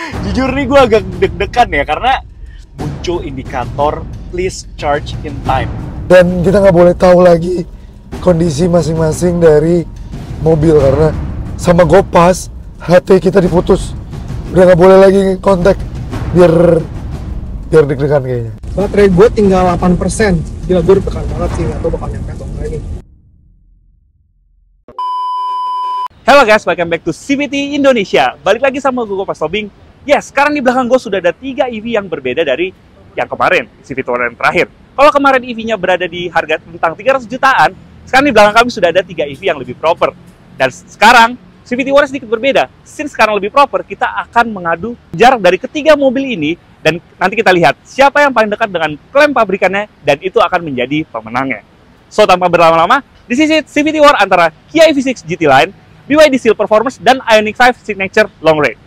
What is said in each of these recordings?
Jujur nih gue agak deg-degan ya, karena muncul indikator please charge in time. Dan kita nggak boleh tahu lagi kondisi masing-masing dari mobil karena sama GoPass HT kita diputus. Udah nggak boleh lagi kontak biar deg-degan kayaknya. Baterai gue tinggal 8%. Gila, gue deg-degan banget sih, nggak tahu bakal nyampe atau enggak ini. Halo guys, welcome back to CVT Indonesia. Balik lagi sama gue Pas Tobing. Yes, sekarang di belakang gue sudah ada 3 EV yang berbeda dari yang kemarin, CVT War yang terakhir. Kalau kemarin EV-nya berada di harga tentang 300 jutaan, sekarang di belakang kami sudah ada 3 EV yang lebih proper. Dan sekarang, CVT War sedikit berbeda. Since sekarang lebih proper, kita akan mengadu jarak dari ketiga mobil ini, dan nanti kita lihat siapa yang paling dekat dengan klaim pabrikannya, dan itu akan menjadi pemenangnya. So, tanpa berlama-lama, di sisi CVT War antara Kia EV6 GT Line, BYD Seal Performance, dan Ioniq 5 Signature Long Range.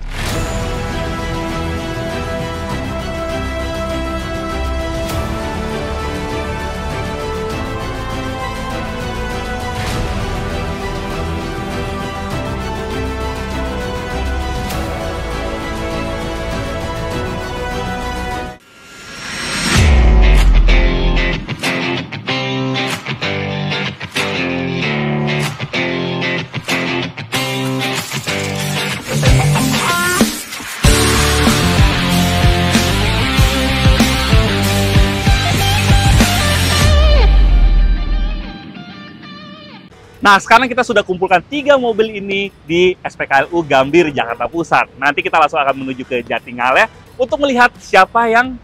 Nah, sekarang kita sudah kumpulkan 3 mobil ini di SPKLU Gambir, Jakarta Pusat. Nanti kita langsung akan menuju ke Jatingaleh untuk melihat siapa yang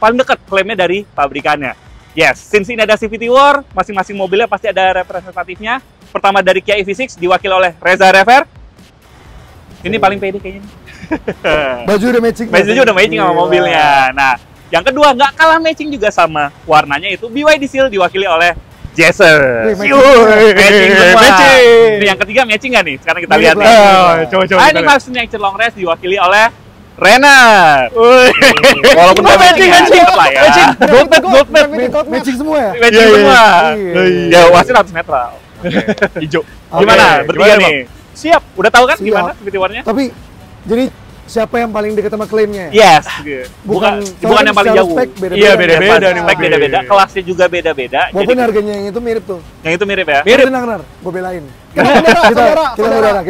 paling dekat klaimnya dari pabrikannya. Yes, since ini ada CVT War, masing-masing mobilnya pasti ada representatifnya. Pertama dari Kia EV6, diwakili oleh Reza Rever. Ini paling pede kayaknya. Baju udah matching. Baju udah matching sama mobilnya. Nah, yang kedua nggak kalah matching juga sama warnanya, itu BYD Seal diwakili oleh Jazzer. Matching semua. Ini yang ketiga matching nggak nih? Sekarang kita lihat nih. Coba. Ini Max Signature Long Range diwakili oleh Renner. Walaupun nggak matching lah ya. Matching semua ya? Matching semua. Iya. Ya, wasit harus netral. Hijau. Gimana? Bertiga nih. Siap. Udah tahu kan gimana CVT War-nya? Tapi jadi siapa yang paling dekat sama klaimnya? Yes. Bukan yang paling jauh. Iya, beda-beda. Spek beda-beda, kelasnya juga beda-beda. Walaupun harganya yang itu mirip tuh. Yang itu mirip ya? Mirip. Tenang, gue belain. Kita saudara.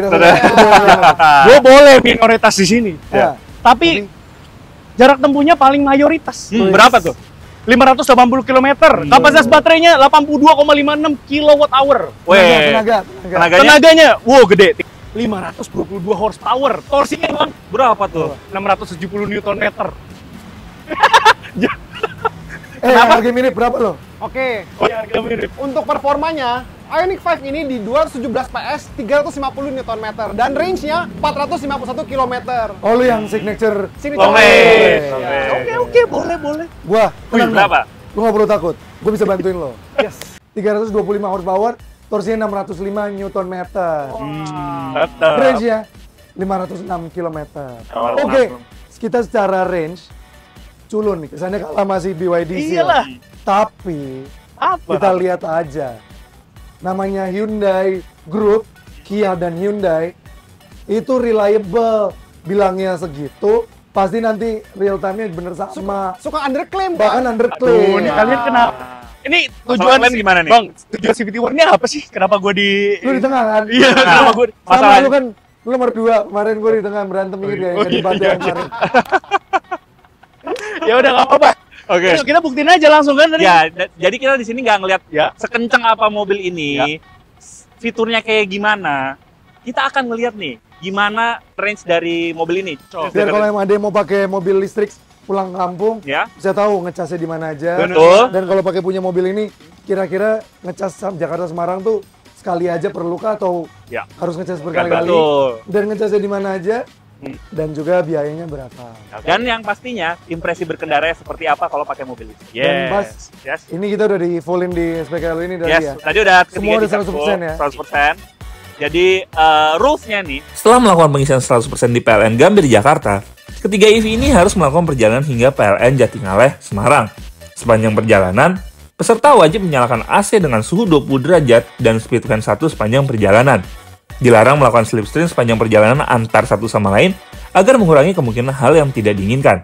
Gue boleh minoritas di sini. Ya. Tapi jarak tempuhnya paling mayoritas. Berapa tuh? 580 km. Kapasitas baterainya 82,56 kWh. Tenaganya, wow gede. 522 horsepower. Torsinya bang, berapa tuh? 670 Nm. Harga mirip berapa loh? Oke, Oh ya, harga mirip. untuk performanya, Ioniq 5 ini di 217 PS, 350 Nm, dan range-nya 451 km. Oh, lu yang signature Long range. Oke, boleh. gua. Tenang, berapa? Lu nggak perlu takut. Gua bisa bantuin lo. Yes. 325 horsepower, torsinya 605 Nm. Tetap. Range-nya 506 km. Oke, kita secara range culun nih. Kesannya kalah masih BYD Seal. Iyalah. Tapi kita lihat aja. Namanya Hyundai Group, Kia dan Hyundai itu reliable. Bilangnya segitu, pasti nanti real time-nya bener sama. Suka underclaim, Bahkan Pak. underclaim. Ini kalian kenapa? Ini tujuan kalian gimana nih? Bang, tujuan CVT War ini apa sih? Kenapa gue di... Lu di tengah kan? Iya, kenapa gue... Sama Masalahnya- lu kan, lu nomor 2. Kemarin gue di tengah berantem gitu ya, yang di Padang kemarin. Ya udah nggak apa-apa. Oke. Ayo, kita buktiin aja langsung kan tadi. Ya, jadi kita di sini nggak ngelihat Ya. sekencang apa mobil ini, fiturnya kayak gimana. Kita akan ngelihat nih, gimana range dari mobil ini. Biar kalau yang ada yang mau pakai mobil listrik pulang kampung, Ya, bisa tahu ngecasnya di mana aja. betul. Dan kalau pakai punya mobil ini, kira-kira ngecas Jakarta Semarang tuh sekali aja perlu kah atau Ya. harus ngecas berkali-kali? Betul. Dan ngecasnya di mana aja? Dan juga biayanya berapa? Dan yang pastinya impresi berkendara seperti apa kalau pakai mobil ini. Dan pas Yes. ini kita udah di fullin di SPKLU ini dari Yes, ya. tadi udah Semua ketiga udah di 100% ya? 100%. Jadi rules-nya nih, Setelah melakukan pengisian 100% di PLN Gambir Jakarta, ketiga EV ini harus melakukan perjalanan hingga PLN Jatingaleh, Semarang. Sepanjang perjalanan, peserta wajib menyalakan AC dengan suhu 20 derajat dan speed fan 1 sepanjang perjalanan. Dilarang melakukan slipstream sepanjang perjalanan antar satu sama lain agar mengurangi kemungkinan hal yang tidak diinginkan.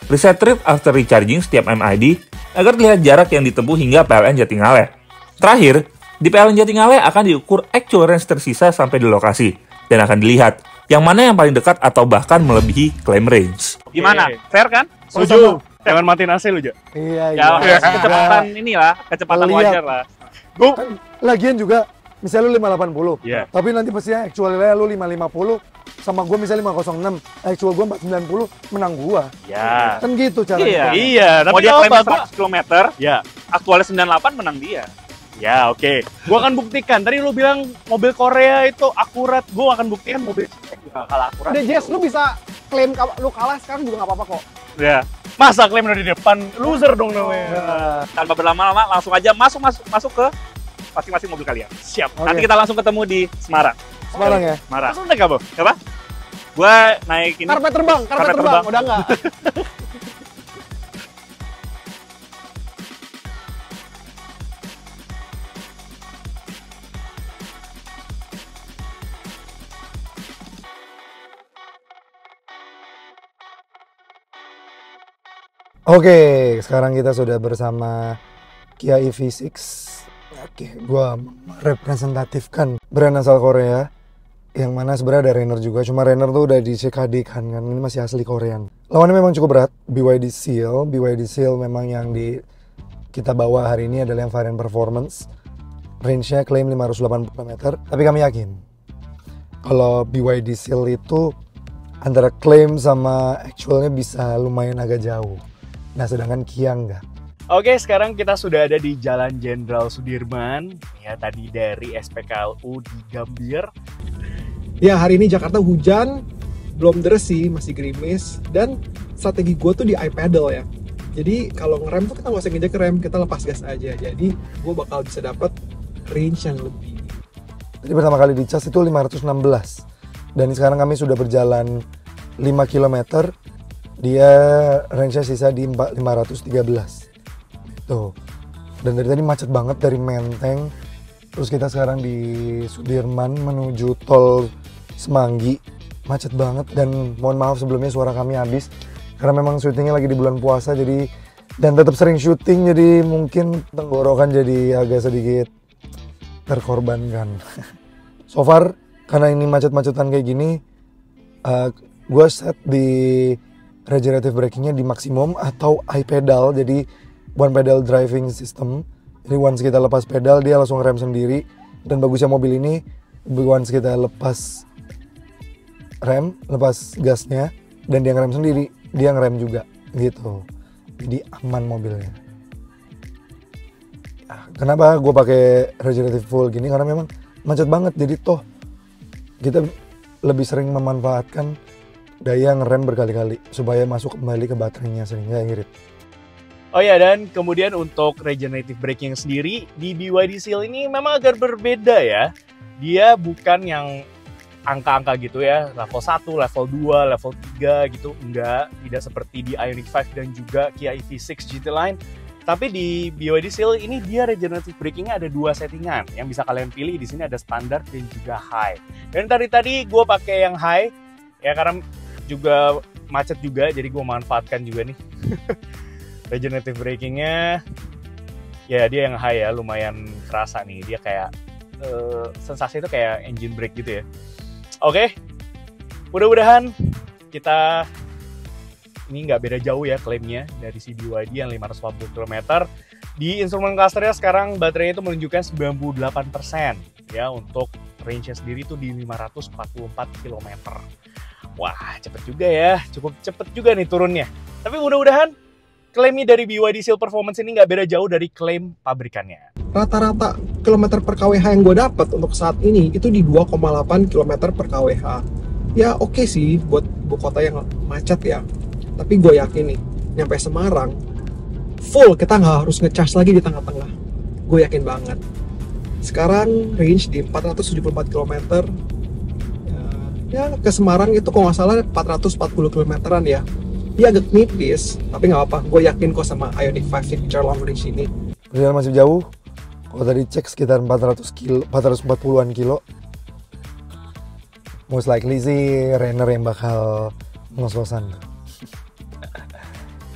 Reset trip after recharging setiap MID agar terlihat jarak yang ditempuh hingga PLN Jatingaleh. Terakhir, di PLN Jatingaleh akan diukur actual range tersisa sampai di lokasi dan akan dilihat yang mana yang paling dekat atau bahkan melebihi claim range. Gimana? Oke. Fair kan? Setuju. Jangan matiin AC lu, Ja. Iya, Ya, kecepatan inilah, kecepatan Lihat. wajar lah. Kan lagian juga misalnya lu 580, Iya. tapi nanti pastinya actualnya lu 550 sama gua misalnya 506, actual gua 490, menang gua. Ya. Kan gitu caranya. Iya. Iya, Mau tapi dia nggak klaim apa-apa. 100 km, Ya, aktualnya 98 menang dia. ya oke. Gua akan buktikan. Tadi lu bilang mobil Korea itu akurat. Gua akan buktikan mobil Nggak kalah akurat. Udah Jess, lu bisa klaim lu kalah sekarang juga nggak apa-apa kok. Ya. Masa klaim udah di depan? Loser dong namanya. Tanpa berlama-lama langsung aja masuk ke masing-masing mobil kalian. Siap. Oke. Nanti kita langsung ketemu di Semarang. Semarang ya. Semarang. Langsung naik apa? Apa? Gua naik ini. Karpet terbang, Karpet terbang. udah nggak. Oke, sekarang kita sudah bersama Kia EV6. Oke, gua merepresentatifkan brand asal Korea. Yang mana sebenarnya ada Rainer juga, cuma Rainer tuh udah di CKD kan, ini masih asli Korean. Lawannya memang cukup berat, BYD Seal. BYD Seal memang yang kita bawa hari ini adalah yang varian performance. Range-nya klaim 580 km, tapi kami yakin kalau BYD Seal itu antara klaim sama actualnya bisa lumayan agak jauh. Nah, sedangkan Kia enggak. Oke, sekarang kita sudah ada di Jalan Jenderal Sudirman. Ya, tadi dari SPKLU di Gambir. Ya, hari ini Jakarta hujan, belum deres sih, masih gerimis. Dan strategi gue tuh di iPedal ya. Jadi kalau ngerem tuh kita nggak usah nginjek rem, kita lepas gas aja. Jadi gue bakal bisa dapat range yang lebih. Jadi pertama kali dicas itu 516. Dan sekarang kami sudah berjalan 5 km. Dia range-nya sisa di 513. Tuh. Dan dari tadi macet banget dari Menteng. Terus kita sekarang di Sudirman menuju tol Semanggi. Macet banget dan mohon maaf sebelumnya suara kami habis. Karena memang syutingnya lagi di bulan puasa jadi dan tetap sering syuting jadi mungkin tenggorokan jadi agak sedikit terkorbankan. So far karena ini macet-macetan kayak gini, gue set di regenerative braking-nya di maksimum atau iPedal, jadi one pedal driving system. Jadi once kita lepas pedal dia langsung rem sendiri, dan bagusnya mobil ini once kita lepas rem, lepas gasnya dan dia ngerem sendiri, dia ngerem juga gitu. Jadi aman mobilnya. Kenapa gue pakai regenerative full gini? Karena memang macet banget, jadi toh kita lebih sering memanfaatkan daya ngerem berkali-kali supaya masuk kembali ke baterainya sehingga irit. Oh ya, dan kemudian untuk regenerative braking sendiri di BYD Seal ini memang agak berbeda ya. Dia bukan yang angka-angka gitu ya, level 1, level 2, level 3 gitu. Enggak, tidak seperti di Ioniq 5 dan juga Kia EV6 GT Line. Tapi di BYD Seal ini dia regenerative brakingnya ada 2 settingan yang bisa kalian pilih. Di sini ada standar dan juga high. Dan tadi gue pakai yang high ya karena juga macet juga, jadi gue manfaatkan juga nih. Regenerative brakingnya ya dia yang high ya, lumayan kerasa nih. Dia kayak sensasi itu kayak engine brake gitu ya. Oke, mudah-mudahan kita ini nggak beda jauh ya klaimnya dari si BYD yang 540 km. Di instrumen clusternya sekarang baterainya itu menunjukkan 98% ya, untuk range-nya sendiri itu di 544 km. Wah, cepet juga ya, cukup cepet juga nih turunnya. Tapi mudah-mudahan klaimnya dari BYD Seal Performance ini nggak beda jauh dari klaim pabrikannya. Rata-rata kilometer per kWh yang gue dapat untuk saat ini itu di 2,8 km per kWh. Ya oke sih buat ibu kota yang macet ya. Tapi gue yakin nih, nyampe Semarang, full kita nggak harus ngecas lagi di tengah-tengah. Gue yakin banget. Sekarang range di 474 km. Ya ke Semarang itu kalau nggak salah 440 km-an ya. Dia agak nipis, tapi nggak apa. Gue yakin kok sama Ioniq 5 Signature Long Range ini. Perjalanan masih jauh. Kalau tadi cek sekitar 440-an kilo. Most likely sih Rainer yang bakal ngos-ngosan.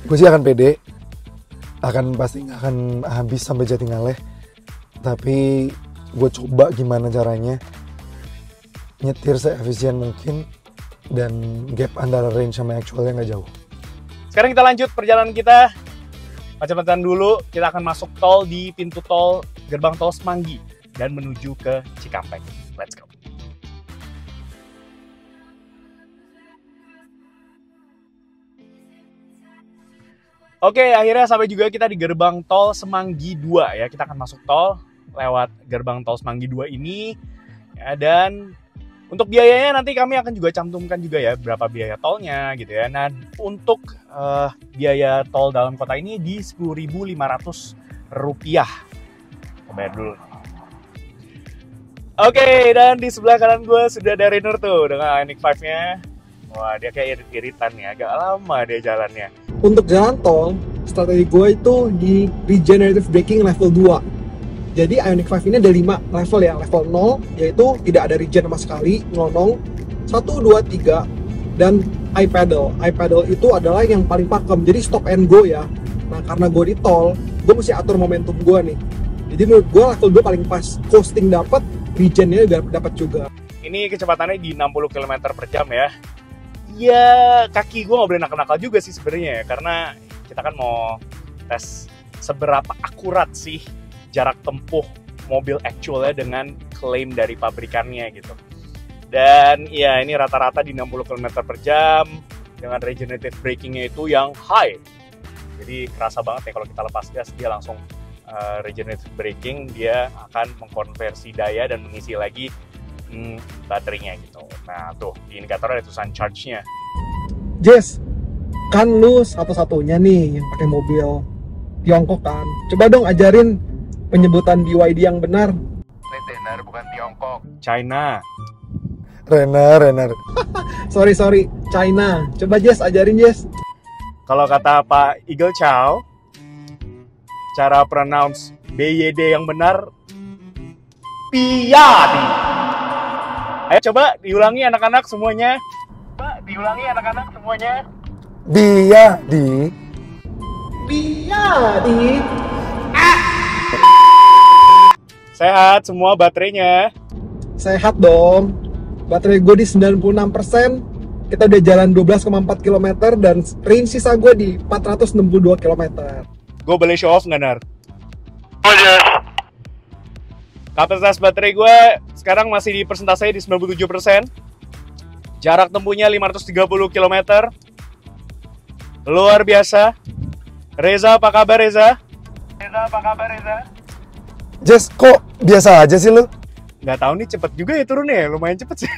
Gue sih akan pede, pasti nggak akan habis sampai Jatingaleh. Tapi gue coba gimana caranya nyetir seefisien mungkin dan gap antara range sama actualnya nggak jauh. Sekarang kita lanjut perjalanan kita. Macam-macam dulu, kita akan masuk tol di pintu tol gerbang tol Semanggi dan menuju ke Cikampek. Let's go. Oke, akhirnya sampai juga kita di gerbang tol Semanggi 2 ya. Kita akan masuk tol lewat gerbang tol Semanggi 2 ini. Ya, dan untuk biayanya nanti kami akan juga cantumkan juga ya berapa biaya tolnya gitu ya. Nah, untuk biaya tol dalam kota ini di Rp10.500. Kita bayar dulu. Oke, dan di sebelah kanan gue sudah ada Rainer tuh dengan Ioniq 5-nya. Wah, dia kayak irit-iritan ya, agak lama dia jalannya. Untuk jalan tol, strategi gue itu di regenerative braking level 2. Jadi Ioniq 5 ini ada 5 level ya. Level 0 yaitu tidak ada regen sama sekali, ngelonong. 1, 2, 3 dan iPedal. iPedal itu adalah yang paling pakem. Jadi stop and go ya. Nah, karena gue di tol, gue mesti atur momentum gue nih. Jadi menurut gue level 2 paling pas. Coasting dapat, regennya dapat juga. Ini kecepatannya di 60 km per jam ya. Ya, kaki gue nggak boleh nakal-nakal juga sih sebenarnya ya, karena kita kan mau tes seberapa akurat sih jarak tempuh mobil actualnya dengan klaim dari pabrikannya gitu. Dan ya ini rata-rata di 60 km per jam dengan regenerative brakingnya itu yang high. Jadi kerasa banget ya kalau kita lepas gas dia langsung regenerative braking, dia akan mengkonversi daya dan mengisi lagi baterainya gitu. Nah tuh di indikator ada tulisan charge-nya. Jess, kan lu satu-satunya nih yang pakai mobil Tiongkok kan. Coba dong ajarin penyebutan BYD yang benar. Renner bukan Tiongkok, China. Renner. Sorry, China. Coba Jess, ajarin Jess. Kalau kata Pak Eagle Chow, cara pronounce BYD yang benar, Piyadi. Ayo coba diulangi anak-anak semuanya. Biyadi. Sehat semua baterainya. Sehat dong. Baterai gue di 96%. Kita udah jalan 12,4 km dan range sisa gue di 462 km. Gue boleh show off nggak, Nar? Kapasitas baterai gue sekarang masih di persentasenya di 97%. Jarak tempuhnya 530 km. Luar biasa. Reza, apa kabar Reza? Jess, kok biasa aja sih lu? Nggak tahu nih, cepet juga ya turunnya, lumayan cepet sih.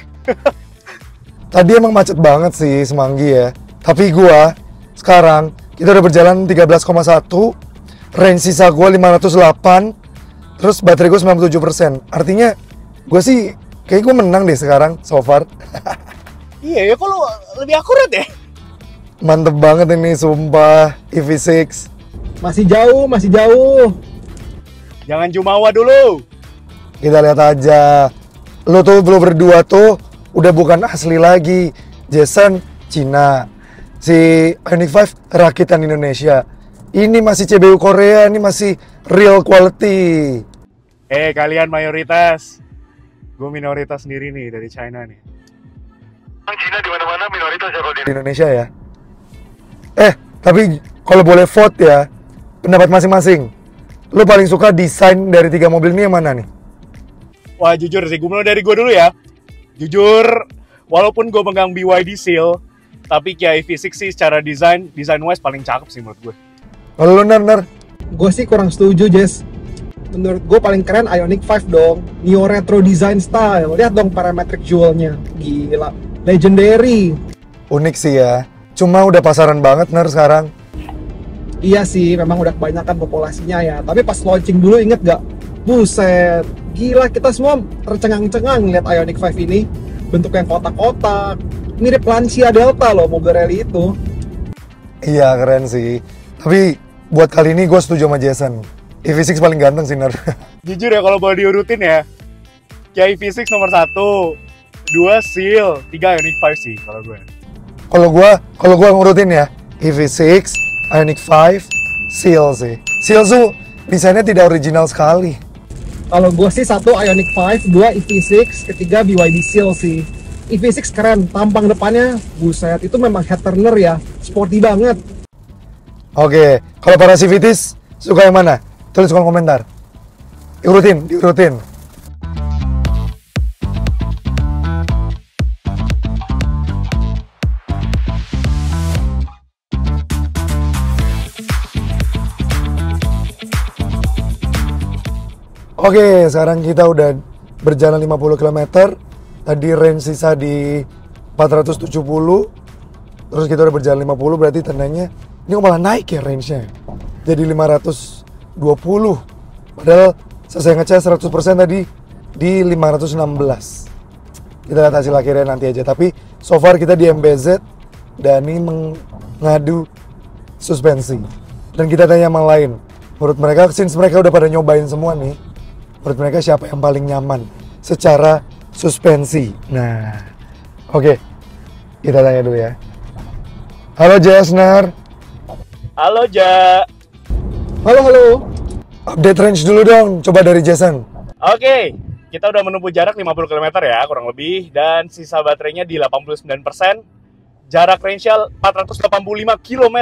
Tadi emang macet banget sih Semanggi ya. Tapi gua sekarang kita udah berjalan 13,1, range sisa gua 508, terus baterai gua 97%. Artinya gua sih kayak gua menang deh sekarang so far. Iya ya, kok lu lebih akurat ya? Mantep banget ini sumpah EV6. Masih jauh. Jangan jumawa dulu. Kita lihat aja. Lo tuh belum berdua tuh udah bukan asli lagi. Jason Cina, si Ioniq 5 rakitan Indonesia. Ini masih CBU Korea, ini masih real quality. Kalian mayoritas. Gue minoritas sendiri nih dari China nih. Cina di mana-mana minoritas ya kalau di Di Indonesia ya. Tapi kalau boleh vote ya, pendapat masing-masing. Lo paling suka desain dari 3 mobil ini yang mana nih? Wah jujur sih, gue mulai dari gue dulu ya. Jujur, walaupun gue megang BYD Seal, tapi Kia EV6 sih secara desain wise paling cakep sih menurut gue. Kalau lo Ner? Gue sih kurang setuju Jess. Menurut gue paling keren Ioniq 5 dong. Neo retro design style. Lihat dong parametric jewelnya. Gila, legendary. Unik sih ya. Cuma udah pasaran banget Ner sekarang. Iya sih, memang udah kebanyakan populasinya ya. Tapi pas launching dulu inget gak? Buset, gila kita semua tercengang-cengang lihat Ioniq 5 ini. Bentuknya kotak-kotak. Mirip Lancia Delta loh mobil rally itu. Iya keren sih. Tapi buat kali ini gue setuju sama Jason. EV6 paling ganteng sih Ner. Jujur ya kalau boleh diurutin ya, Kia EV6 nomor 1, 2 Seal, 3 Ioniq 5 sih kalau gue. Kalau gua ngurutin ya, EV6, Ioniq 5, Seal sih. Seal tuh desainnya tidak original sekali. Kalau gue sih 1 Ioniq 5, 2 EV6, ketiga BYD Seal sih. EV6 keren, tampang depannya, buset, itu memang head turner ya, sporty banget. Oke, kalau para CVTs suka yang mana? Tulis kolom komentar. Diurutin. Oke, sekarang kita udah berjalan 50 km. Tadi range sisa di 470. Terus kita udah berjalan 50, berarti tandanya ini malah naik ya range-nya. Jadi 520. Padahal selesai ngecas 100% tadi di 516. Kita lihat hasil akhirnya nanti aja. Tapi so far kita di MBZ dan ini mengadu suspensi. Dan kita tanya sama lain. Menurut mereka, since mereka udah pada nyobain semua nih, menurut mereka siapa yang paling nyaman secara suspensi. Nah, oke. Kita tanya dulu ya. Halo Jasnar. Halo Ja. Halo. Update range dulu dong, coba dari Jason. Oke, kita udah menempuh jarak 50 km ya kurang lebih, dan sisa baterainya di 89%. Jarak range-nya 485 km.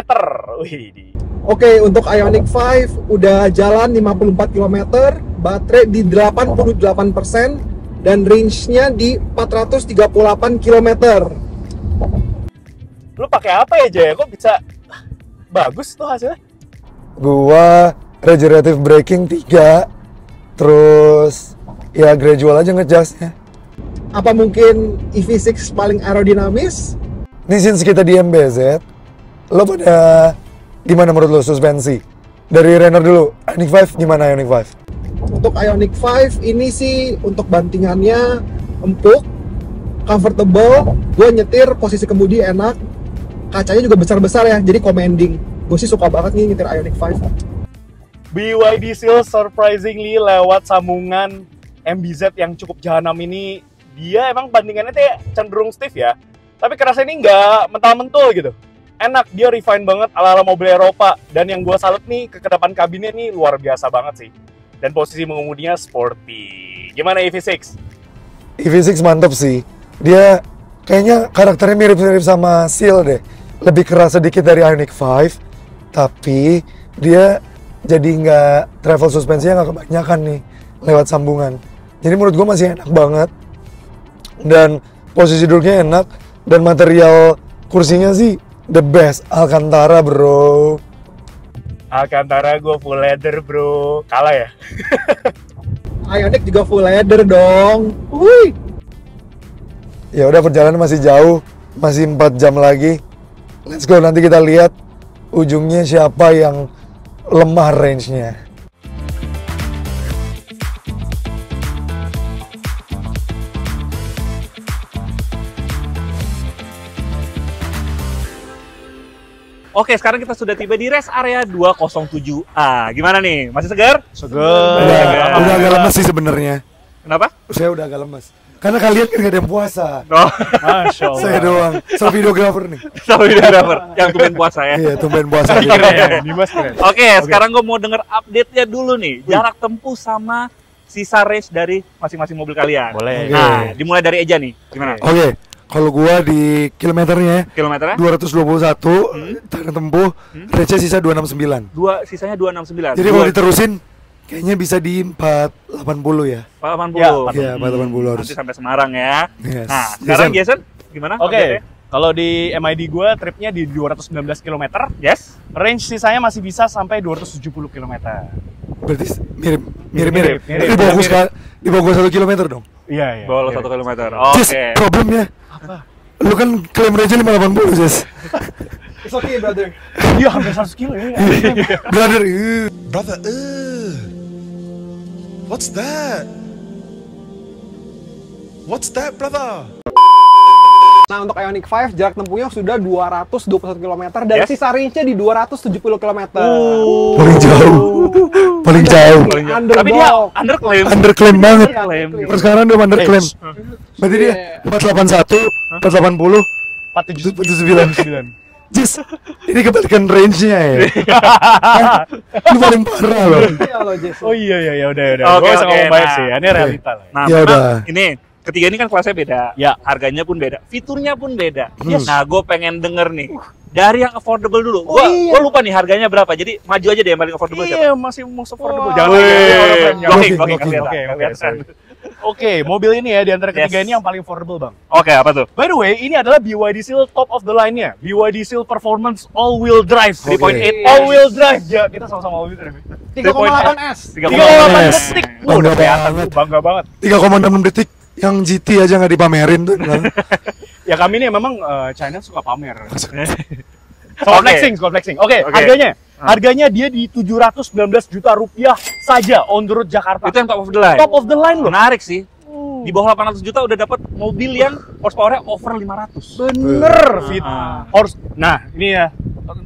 Wih. Oke, untuk Ioniq 5 udah jalan 54 km, baterai di 88%, dan range-nya di 438 km. Lu pakai apa ya Jaya? Kok bisa bagus tuh hasilnya? Gua regenerative braking 3, terus ya gradual aja ngejasnya. Apa mungkin EV6 paling aerodinamis? Ini since kita di MBZ, lo pada gimana menurut lo suspensi? Dari Renner dulu, Ioniq 5 gimana Ioniq 5? Untuk Ioniq 5 ini sih untuk bantingannya empuk, comfortable, gue nyetir posisi kemudi enak, kacanya juga besar-besar ya, jadi commanding. Gue sih suka banget nih nyetir Ioniq 5. BYD Seal surprisingly lewat sambungan MBZ yang cukup jahanam ini, dia emang bandingannya tuh cenderung stiff ya, tapi kerasa ini nggak mental-mentul gitu. Enak, dia refine banget ala-ala mobil Eropa. Dan yang gue salut nih, ke depan kabinnya nih luar biasa banget sih. Dan posisi mengemudinya sporty. Gimana EV6? EV6 mantep sih. Dia kayaknya karakternya mirip-mirip sama Seal deh. Lebih keras sedikit dari Ioniq 5, tapi dia jadi nggak travel suspensinya nggak kebanyakan nih lewat sambungan. Jadi menurut gue masih enak banget. Dan posisi duduknya enak. Dan material kursinya sih the best, Alcantara bro. Alcantara gue full leather bro. Kalah ya? Ioniq juga full leather dong. Wih. Ya udah, perjalanan masih jauh, masih 4 jam lagi. Let's go, nanti kita lihat ujungnya siapa yang lemah range-nya. Oke, sekarang kita sudah tiba di rest area 207A. Gimana nih? Masih segar? Udah agak lemes sih sebenarnya. Kenapa? Saya udah agak lemes. Karena kalian kan gak ada yang puasa. Oh, Masya Allah. Saya doang. Sama videographer nih. sama videographer yang tumben puasa ya. Iya, tumben puasa. Keren, Dimas keren. Oke, sekarang gue mau denger update-nya dulu nih. Jarak tempuh sama sisa range dari masing-masing mobil kalian. Boleh. Nah, dimulai dari Eja nih. Gimana? Oke, kalau gua di kilometernya Kilometernya? 221, tarik tempuh, range sisa 269. Sisanya 269. Jadi kalau diterusin, kayaknya bisa di 480 ya. 480. Ya, Iya, 480 harus. Nanti sampai Semarang ya. Yes. Nah, sekarang Jason, gimana? Oke, update-nya? kalau di MID gue tripnya di 219 km. Yes. Range sisanya masih bisa sampai 270 km. Berarti mirip. Mirip. Di bawah gua 1 kilometer dong. Iya, iya. Bolos 1 kilometer. Jess, Oke. problemnya. Apa? Lu kan klaim range 580, Jess. It's okay, brother. Iya, hampir 100 kilo ya. Brother, Brother, what's that? What's that, brother? Nah, untuk Ioniq 5 jarak tempuhnya sudah 221 km dan Yes. sisa range-nya di 270 km. paling jauh. Paling jauh. Tapi dia underclaim. Underclaim banget. Underclaim. Terus sekarang udah underclaim. Berarti dia 481, 480, 479. Jis, ini kebalikan range-nya ya. Lu paling parah loh. Iya loh, Jess. Oh iya udah. Oke, Gua usah oke, ngomong banyak nah. sih. Ini realita lah. Nah, Ya memang udah. ini ketiga ini kan kelasnya beda. Ya. Harganya pun beda, fiturnya pun beda. Yes. Nah, gue pengen denger nih dari yang affordable dulu. Oh, iya. Gua lupa nih harganya berapa. Jadi maju aja deh yang paling affordable siapa? Iya, masih most affordable. Wah. Jangan lagi ya, orang frame-nya. Blocking, Blocking, kasih blocking. lihat, Oke, kelihatan. Oke, mobil ini ya di antara ketiga Yes. ini yang paling affordable, Bang. Oke, apa tuh? By the way, ini adalah BYD Seal top of the line-nya. BYD Seal Performance All-Wheel Drive. 3.8 All-wheel drive. Ya, kita sama-sama all-wheel drive. 3,8 S. 3,8 S. detik. Bangga Udah kelihatan banget. tuh, bangga banget. 3,6 detik yang GT aja nggak dipamerin tuh. Ya kami ini memang China suka pamer. Oke. Suka flexing. Oke, Oke. harganya. Harganya dia di 719 juta rupiah saja on the road Jakarta. Itu yang top of the line. Top of the line loh. Menarik sih. Di bawah 800 juta udah dapat mobil yang horsepower-nya over 500. Bener, Fit. Ah. Nah, ini ya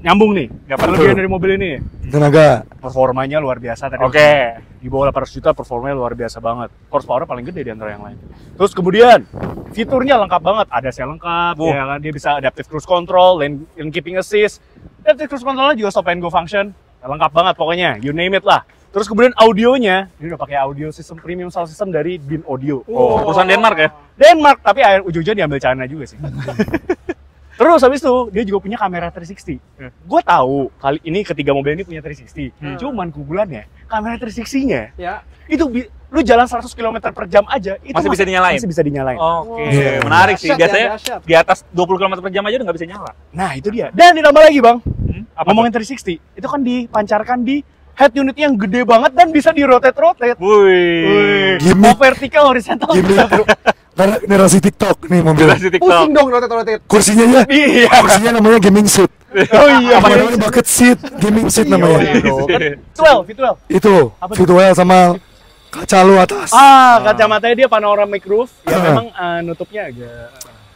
nyambung nih. Nggak perlu. Kelebihan dari mobil ini. Tenaga. Performanya luar biasa tadi. Oke. Di bawah 800 juta performanya luar biasa banget. Horsepower paling gede di antara yang lain. Terus kemudian fiturnya lengkap banget. Ada AC lengkap, Wow. ya kan dia bisa adaptive cruise control, lane keeping assist. Adaptive cruise controlnya juga stop and go function. Lengkap banget pokoknya, you name it lah. Terus kemudian audionya, ini udah pakai audio system premium sound system dari Bin Audio. Oh, perusahaan Denmark ya? Denmark, tapi ujung-ujungnya diambil China juga sih. Terus habis itu dia juga punya kamera 360. Gue tahu kali ini ketiga mobil ini punya 360. Cuman keunggulannya kamera 360-nya Ya. itu lu jalan 100 km per jam aja itu Masih bisa dinyalain? Masih bisa dinyalain. Oke, Iya. menarik sih. Dahsyat ya, Biasanya dahsyat. di atas 20 km per jam aja udah nggak bisa nyala. Nah, itu dia. Dan ditambah lagi, Bang. Apa Ngomongin 360, itu kan dipancarkan di head unit yang gede banget dan bisa di-rotate-rotate. Wih. Gimik. Mau vertikal, horizontal. Gimik. Karena generasi TikTok nih mobil. Generasi TikTok. Pusing dong rotate-rotate. Kursinya ya. Iya. Kursinya namanya gaming seat. Oh iya. Apa namanya bucket seat, gaming seat namanya. V12. Itu Apa tuh? V12 sama kaca lu atas. Kacamatanya dia panoramic roof. Ya memang nutupnya agak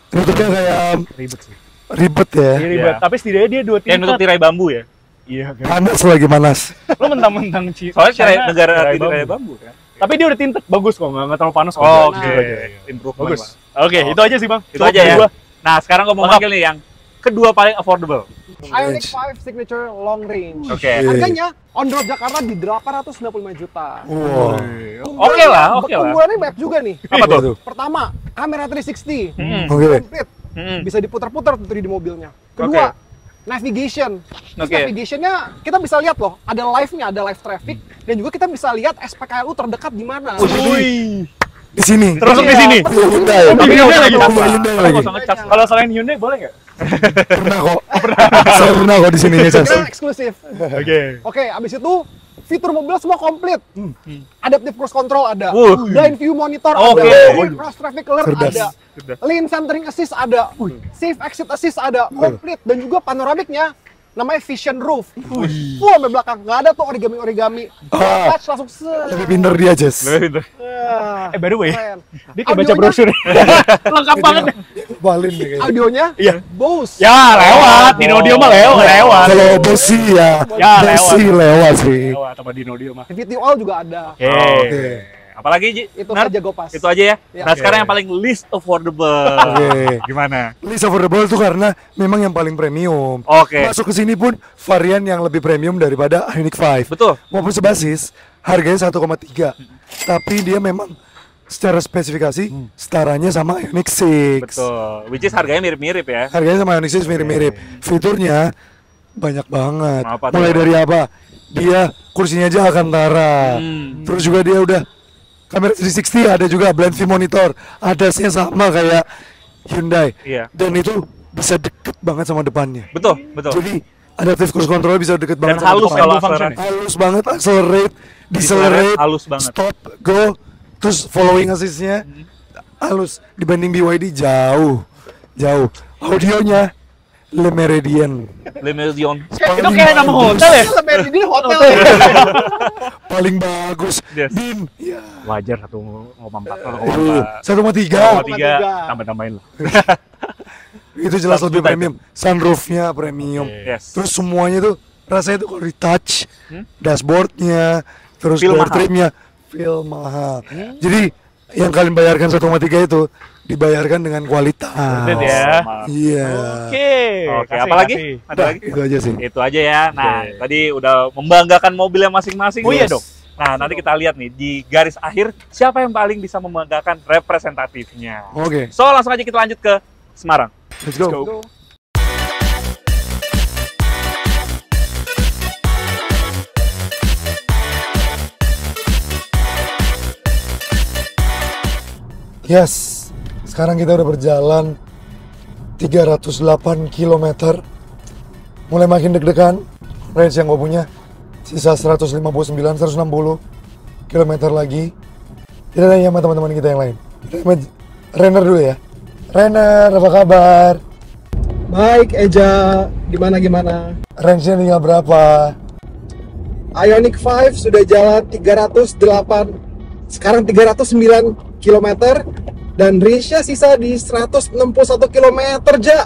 Nutupnya kayak ribet sih. ribet ya. Iya, ribet. Iya. Tapi setidaknya dia dua Yang nutup tingkat. tirai bambu ya? Iya, kan. Panas lagi panas. Lo mentang-mentang Soalnya tirai China negara tirai tirai bambu. bambu kan? Tapi dia udah tinted, bagus kok, nggak terlalu panas kok. Oke. Jujur aja. Improvement Bagus. lah. Oke, itu aja sih, Bang. Itu Cukup aja ya. berdua. Nah, sekarang gue mau Lengkap. manggil nih yang kedua paling affordable. Ioniq 5 Signature Long Range. Oke. Harganya on the road Jakarta di 895 juta. Wow. Oke lah, oke lah. Keunggulannya banyak juga nih. Apa tuh? Pertama, kamera 360. Oke. Komplit. Hmm. Bisa diputar-putar tuh di mobilnya. Kedua, navigation. Terus Oke. navigationnya kita bisa lihat loh, ada live-nya, ada live traffic, dan juga kita bisa lihat SPKLU terdekat di mana. Wih. Di sini. Terus di Iya. sini. Hyundai. Tapi Hyundai lagi. Hyundai lagi. Kosong ngecas. Kalau selain Hyundai boleh nggak? Pernah kok. Saya pernah kok di sini Chas. Kira eksklusif. Oke. Oke, abis itu fitur mobil semua komplit. Adaptive cruise control ada, Wuh. blind view monitor Oke. ada, cross traffic alert Cerdas. ada, lane centering assist ada, safe exit assist ada, komplit, dan juga panoramiknya namanya vision roof. Full sampai belakang, nggak ada tuh origami. Ah. Touch langsung set. Lebih pinter dia Jess. Ah, By the way, keren. dia kayak baca Audionya- brosur. Lengkap banget. Balin nih kayaknya. Audionya, Iya. Bose. Ya, lewat. Dino Dio mah lewat. Kalau bos sih ya, Ya, bos sih lewat sih. Lewat sama Dino Dio mah. VTO all juga ada. Oke. Oke. Apalagi Ji? Itu Benar? saja Gopas. Itu aja ya. Ya. Nah, sekarang yang paling least affordable. Oke. Gimana? Least affordable tuh karena memang yang paling premium. Oke. Masuk ke sini pun varian yang lebih premium daripada Ioniq 5. Betul. Maupun sebasis, harganya 1,3. Tapi dia memang secara spesifikasi setaranya sama Ioniq 6. Betul. Which is harganya mirip-mirip ya. Harganya sama Ioniq 6 mirip-mirip. Fiturnya banyak banget. Apa tuh? Mulai dari apa? Dia kursinya aja Alcantara. Terus juga dia udah kamera 360, ada juga blind view monitor. Adasnya sama kayak Hyundai. Iya. Dan itu bisa deket banget sama depannya. Betul, betul. Jadi adaptive cruise control bisa deket Dan banget sama halus depan. kalau function akselerasi. Halus banget, accelerate, decelerate, halus banget. stop, go, terus following assist-nya halus. Dibanding BYD jauh. Audionya Le Meridian. Le Meridian. Itu kayak nama hotel ya? Ini hotel. Paling bagus. Yes. Din. Ya. Wajar 1,4 1,3. 1,3. Tambah-tambahin lah. Itu jelas 100 lebih juta premium. Sunroofnya premium. Yes. Terus semuanya tuh rasanya tuh kalau di touch, dashboardnya, terus Feel door mahal. trimnya, feel mahal. Jadi yang kalian bayarkan 1,3 itu dibayarkan dengan kualitas. Worth it ya. Iya. Oke. Oke, Kasih, apalagi? kasih. Ada lagi? Itu aja sih. Itu aja ya. Nah, Oke. tadi udah membanggakan mobilnya masing-masing. Oh iya Yes. dong. Nah, nanti kita lihat nih di garis akhir siapa yang paling bisa membanggakan representatifnya. Oke, So, langsung aja kita lanjut ke Semarang. let's go. Yes, sekarang kita udah berjalan 308 km. Mulai makin deg-degan. Range yang gue punya sisa 159, 160 km lagi. Kita tanya sama teman-teman kita yang lain. Kita sama Renner dulu ya. Renner, apa kabar? Baik, Eja. Gimana? Range-nya tinggal berapa? Ioniq 5 sudah jalan 308, sekarang 309 km, dan range-nya sisa di 161 km, Ja.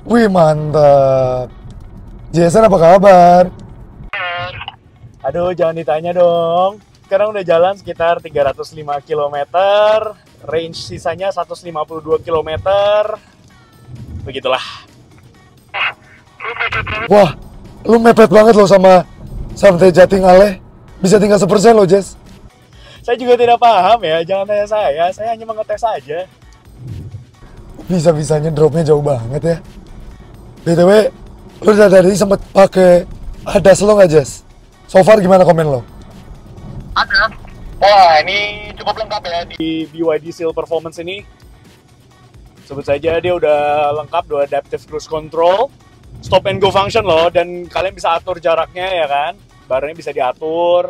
Wih, mantap. Jason, apa kabar? Aduh, jangan ditanya dong. Sekarang udah jalan sekitar 305 km, range sisanya 152 km. Begitulah. Wah, lu mepet banget loh sama Sampai Jatingaleh. Bisa tinggal 1% loh, Jess. Saya juga tidak paham ya, jangan tanya saya hanya mengetes saja. Bisa-bisanya dropnya jauh banget ya. BTW, lu dari tadi sempet pakai ADAS lo nggak, Jess? So far gimana komen lo? Ada. Wah, ini cukup lengkap ya. Di BYD Seal Performance ini, sebut saja dia udah lengkap, udah adaptive cruise control, stop and go function loh, dan kalian bisa atur jaraknya ya kan, barangnya bisa diatur.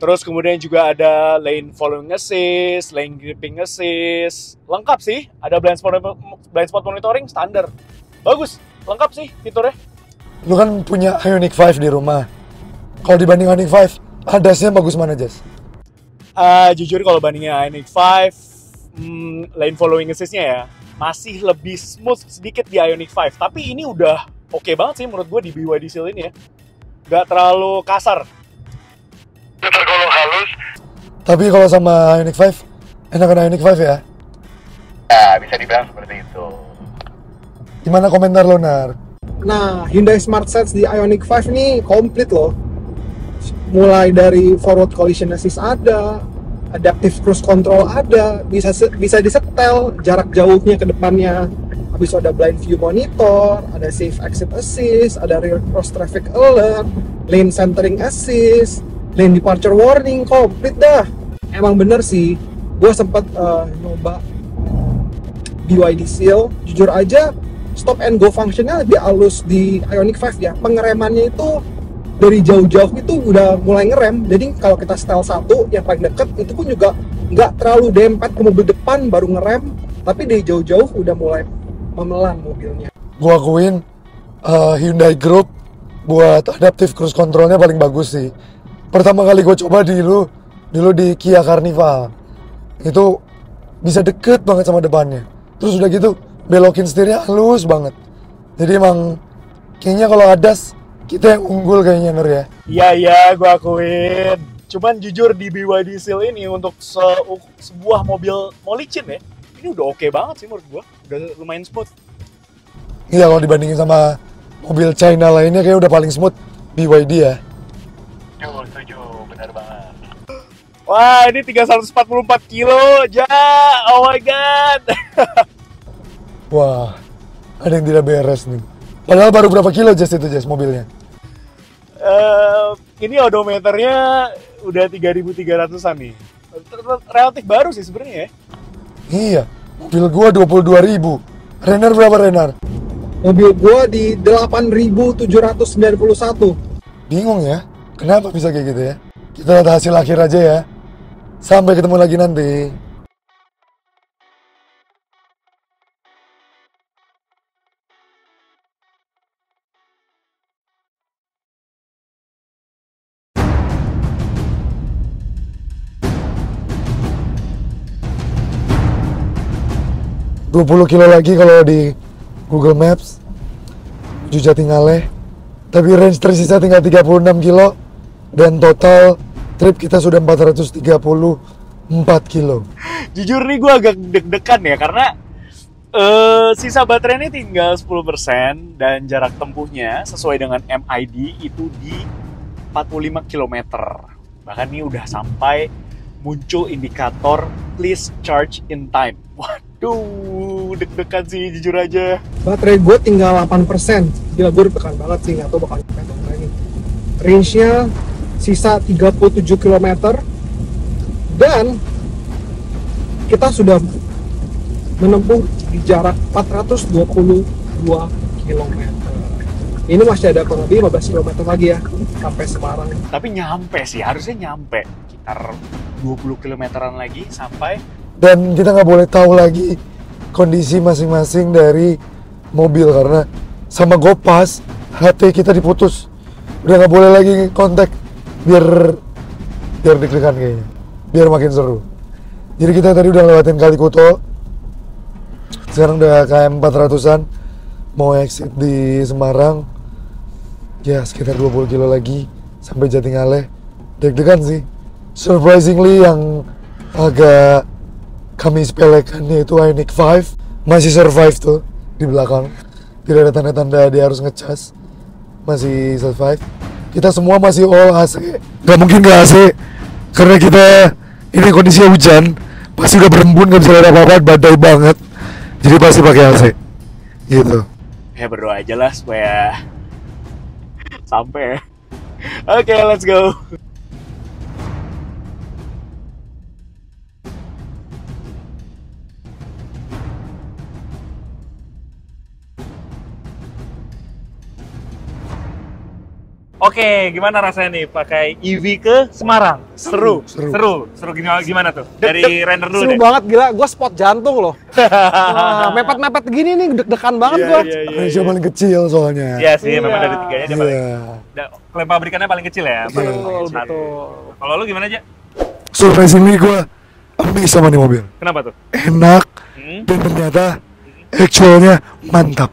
Terus kemudian juga ada lane following assist, lane gripping assist, lengkap sih. Ada blind spot monitoring standar, bagus, lengkap sih fiturnya. Lu kan punya Ioniq 5 di rumah. Kalau dibanding Ioniq 5, ADAS-nya bagus mana, Jess? Jujur kalau bandingin Ioniq 5, lane following assist-nya ya masih lebih smooth sedikit di Ioniq 5. Tapi ini udah oke banget sih menurut gue di BYD Seal ini ya. Gak terlalu kasar. Tergolong halus. Tapi kalau sama Ioniq 5, enakan Ioniq 5 ya? Ya, bisa dibilang seperti itu. Gimana komentar lo, Nar? Nah, Hyundai Smart Sense di Ioniq 5 ini komplit loh. Mulai dari forward collision assist ada, adaptive cruise control ada, bisa disetel jarak jauhnya ke depannya. Habis itu ada blind view monitor, ada safe exit assist, ada rear cross traffic alert, lane centering assist, lane departure warning, komplit dah. Emang bener sih, gue sempet nyoba BYD Seal, jujur aja stop and go functionnya lebih halus di Ioniq 5 ya. Pengeremannya itu dari jauh-jauh itu udah mulai ngerem, jadi kalau kita setel satu yang paling deket itu pun juga nggak terlalu dempet ke mobil depan baru ngerem, tapi dari jauh-jauh udah mulai memelan mobilnya. Gua akuin Hyundai Group buat adaptive cruise controlnya paling bagus sih. Pertama kali gue coba dulu di Kia Carnival, itu bisa deket banget sama depannya. Terus udah gitu belokin setirnya halus banget. Jadi emang kayaknya kalau ADAS kita yang unggul kayaknya, Nur ya. Iya, gue akuin. Cuman jujur di BYD Seal ini untuk sebuah mobil mau licin ya, ini udah oke banget sih menurut gue. Udah lumayan smooth. Iya, kalau dibandingin sama mobil China lainnya kayak udah paling smooth BYD ya. Setuju, benar banget. Wah, ini 344 kilo, Ja. Oh my god. Wah, ada yang tidak beres nih. Padahal baru berapa kilo Jess itu, Jess, mobilnya? Ini odometernya udah 3.300-an nih. Relatif baru sih sebenarnya ya. Iya, mobil gua 22.000. Renner berapa, Renner? Mobil gua di 8.791. Bingung ya, kenapa bisa kayak gitu ya? Kita lihat hasil akhir aja ya. Sampai ketemu lagi nanti. ...20 kilo lagi kalau di Google Maps menuju Jatingaleh. Tapi range tersisa tinggal 36 kilo. Dan total trip kita sudah 434 kilo. Jujur nih gue agak deg-degan ya, karena sisa baterainya tinggal 10% dan jarak tempuhnya sesuai dengan MID itu di 45 km. Bahkan ini udah sampai muncul indikator please charge in time. Waduh, deg-degan sih jujur aja. Baterai gue tinggal 8%. Gila, gue deg-degan banget sih, nggak tahu bakal nyampe atau enggak ini. Range-nya sisa 37 km dan kita sudah menempuh di jarak 422 km. Ini masih ada kurang lebih 15 km lagi ya sampai Semarang. Tapi nyampe sih, harusnya nyampe sekitar 20 kilometeran lagi sampai. Dan kita nggak boleh tahu lagi kondisi masing-masing dari mobil karena sama GoPass HT kita diputus. Udah nggak boleh lagi kontak biar deg-degan kayaknya, biar makin seru. Jadi kita tadi udah lewatin Kalikuto, sekarang udah KM 400-an, mau exit di Semarang. Ya sekitar 20 kilo lagi sampai Jatingaleh. Deg-degan sih. Surprisingly yang agak kami sepelekan yaitu Ioniq 5 masih survive tuh di belakang. Tidak ada tanda-tanda dia harus ngecas. Masih survive. Kita semua masih all AC. Gak mungkin gak AC karena kita ini kondisinya hujan. Pasti udah berembun, gak bisa lihat apa-apa, badai banget. Jadi pasti pakai AC. Gitu. Ya berdoa aja lah supaya sampai. Oke, let's go. Oke, gimana rasanya nih pakai EV ke Semarang? Seru. Gimana tuh? Dari render dulu Seru deh. banget, gila. Gue spot jantung loh. Wah, mepet-mepet gini nih, deg-degan banget gue. Range paling kecil soalnya. Iya sih, memang dari tiganya dia paling. Iya. Klaim pabrikannya paling kecil ya. Betul, Paling satu. betul. Kalau lu gimana aja? Surprisingly gue amazed sama nih mobil. Kenapa tuh? Enak dan ternyata actualnya mantap.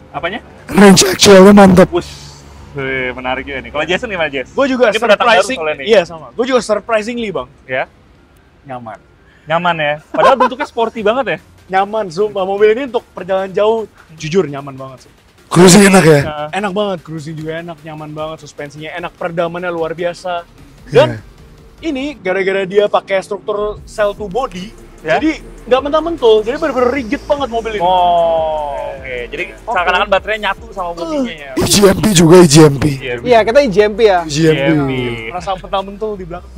Apanya? Range actualnya mantap. Wush. Menarik juga nih. Kalau Jason gimana, Jess? Gue juga Ini pendatang baru surprising. soalnya nih. Iya sama. Gue juga surprisingly bang. Ya, Nyaman. nyaman ya. Padahal bentuknya sporty banget ya. Nyaman, sumpah. Mobil ini untuk perjalanan jauh, jujur nyaman banget sih. Cruising enak ya? Enak banget, cruising juga enak, nyaman banget, suspensinya enak, peredamannya luar biasa. Dan ini gara-gara dia pakai struktur cell to body, Ya? jadi nggak mentah-mentul, jadi bener-bener rigid banget mobil ini. Oh, oke. Jadi seakan-akan baterainya nyatu sama bodinya ya. EGMP juga EGMP. Iya, kita IJMP ya. EGMP. Rasa mentah-mentul di belakang.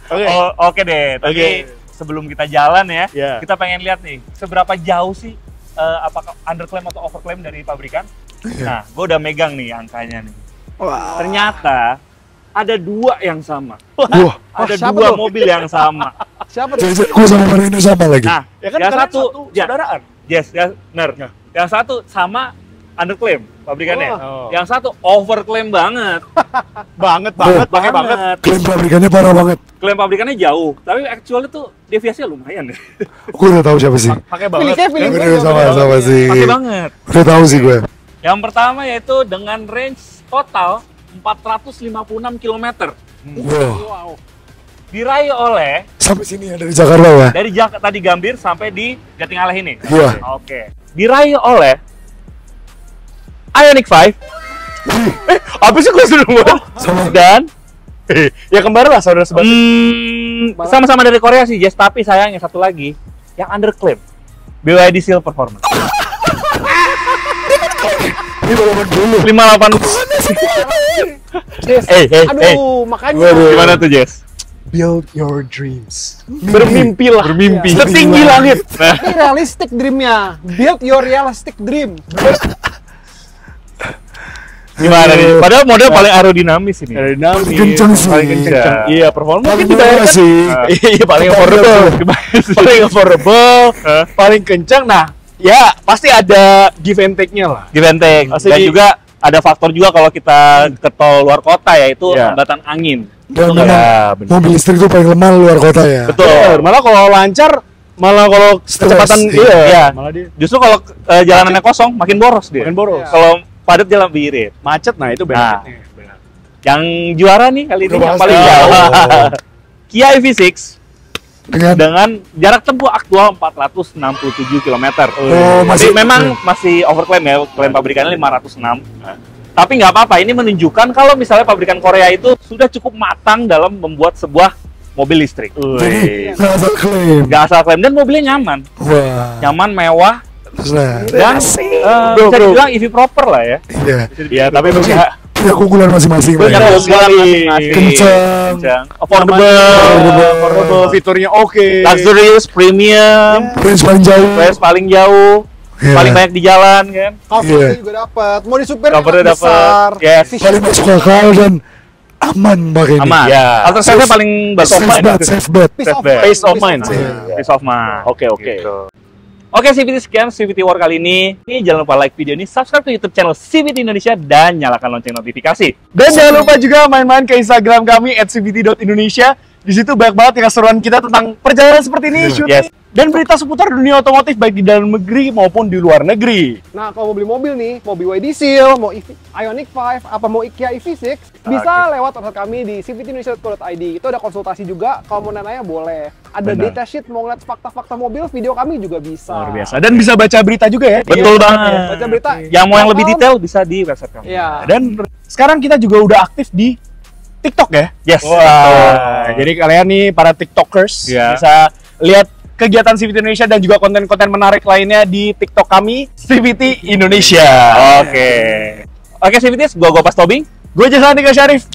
Oke. Oh, oke deh. Tapi Oke. sebelum kita jalan ya, Ya. kita pengen lihat nih seberapa jauh sih apakah underclaim atau overclaim dari pabrikan. Nah, gue udah megang nih angkanya nih. Ternyata ada dua yang sama. Wah, Ada siapa dua tuh? mobil yang sama. Siapa tuh? jadi gue sama Marino sama lagi. Nah, Ya kan yang kalian satu, satu ya, saudaraan. yes, ya, benar. Yang satu sama underclaim pabrikannya. Oh. Yang satu overclaim banget. Banget, pakai banget. Klaim pabrikannya parah banget. Klaim pabrikannya jauh, tapi actualnya tuh deviasinya lumayan ya. Gue udah tahu siapa sih. Pakai banget. Feeling Gue gue udah sama sih. Pakai banget. Udah tahu sih gue. Yang pertama yaitu dengan range total 456 km. Wow. Diraih oleh Sampai sini ya dari Jakarta ya? dari tadi Gambir sampai di Jatingaleh ini. Iya. Oke. Diraih oleh Ioniq 5. Apa sih gue suruh Dan Ya kembar lah saudara sebatu. sama-sama dari Korea sih, Jess, tapi sayangnya satu lagi yang underclaim. BYD Seal Performance. Ini balapan dulu. 58. Aduh, makanya. Gimana tuh, Jess? Build your dreams. Bermimpi lah. Bermimpi. Iya. Setinggi langit. Nah, Ini realistic dreamnya. Build your realistic dream. gimana nih? Padahal model paling aerodinamis ini. Aerodinamis. Paling kenceng sih. Paling kenceng. Iya, performa Paling mungkin dibayarkan. murah sih. Iya, paling affordable. Paling affordable, paling kencang. Nah, ya pasti ada give and take-nya lah. Give and take. Pasti Dan di- juga ada faktor juga kalau kita ke tol luar kota, yaitu Ya. hambatan angin. Dan Betul memang nggak? mobil listrik itu paling lemah luar kota ya. Betul. Malah kalau lancar, malah kalau Stress, kecepatan iya. Iya. malah dia Justru kalau jalanannya kosong makin boros dia. makin boros. Kalau padat jalan lebih irit. Macet, nah itu Nah. benefitnya. Yang juara nih kali ini Udah yang pasti. paling jauh. Oh. Kia EV6 dengan jarak tempuh aktual 467 km. Oh, Tapi memang masih overclaim ya, klaim pabrikannya 506. Tapi nggak apa-apa, ini menunjukkan kalau misalnya pabrikan Korea itu sudah cukup matang dalam membuat sebuah mobil listrik. Jadi nggak asal klaim. Nggak asal klaim, dan mobilnya nyaman. Wah. Nyaman, mewah, Nah, dan bisa dibilang EV proper lah ya. iya. Ya, tapi punya Punya keunggulan masing-masing. Punya Bang. keunggulan masing-masing. Kencang. affordable, fiturnya oke. Luxurious, premium, Range paling jauh. price paling jauh, Iya. paling banyak di jalan kan. Covernya Iya. juga dapat. Mau di super Covernya dapat. besar. Yes. Paling masuk akal dan aman pakai ini. Aman. Ya. Alternatifnya paling bottom Safe line. bet, safe bet. Peace of Safe bet. mind. Peace of mind sih. Peace of mind. Oke. Gitu. Oke, CVT sekian CVT War kali ini. Jangan lupa like video ini, subscribe ke YouTube channel CVT Indonesia, dan nyalakan lonceng notifikasi. Dan jangan lupa juga main-main ke Instagram kami @cvt.indonesia. Di situ banyak banget keseruan kita tentang perjalanan seperti ini, syuting, Yes. dan berita seputar dunia otomotif baik di dalam negeri maupun di luar negeri. Nah, kalau mau beli mobil nih, mau BYD Seal, mau Ioniq 5, apa mau Kia EV6, bisa lewat website kami di cvtindonesia.co.id. Itu ada konsultasi juga, kalau mau nanya boleh. Ada Benar. data sheet, mau ngeliat fakta-fakta mobil, video kami juga bisa. Luar biasa. Dan bisa baca berita juga ya. Betul banget. Baca berita. Yang mau yang lebih detail bisa di website kami. Iya. Dan sekarang kita juga udah aktif di TikTok ya. Yes. Wah, jadi kalian nih para TikTokers Iya. bisa lihat kegiatan CVT Indonesia dan juga konten-konten menarik lainnya di TikTok kami, CVT Indonesia. Oke. Oke, CVT, gua Pas Tobing. Gue Jason Andika Syarif.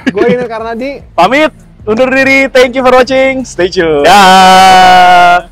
Gue Inul Karnadi. Pamit, undur diri. Thank you for watching. Stay tuned. Dah.